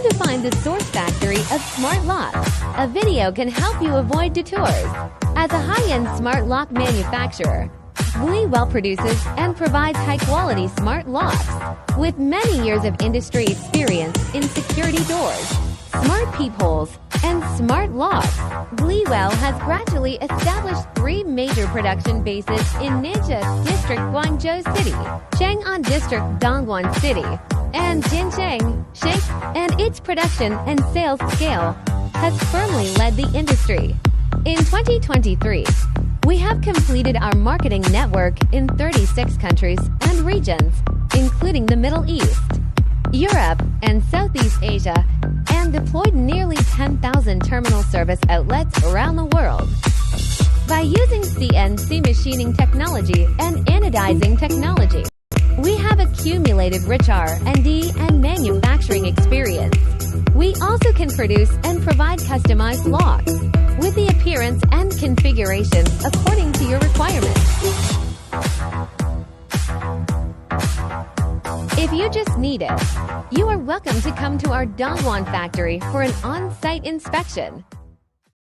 How to find the source factory of smart locks. A video can help you avoid detours. As a high-end smart lock manufacturer, Gleewell produces and provides high-quality smart locks. With many years of industry experience in security doors, smart peepholes, and smart locks, Gleewell has gradually established 3 major production bases in Ninja District, Guangzhou City, Chang'an District, Dongguan City, and Jincheng, Shanghai, and its production and sales scale has firmly led the industry. In 2023, we have completed our marketing network in 36 countries and regions, including the Middle East, Europe, and Southeast Asia, and deployed nearly 10,000 terminal service outlets around the world. By using CNC machining technology and anodizing technology, we have accumulated rich R&D and manufacturing experience. We also can produce and provide customized locks with the appearance and configuration according to your requirements. If you just need it, you are welcome to come to our Dongguan factory for an on-site inspection.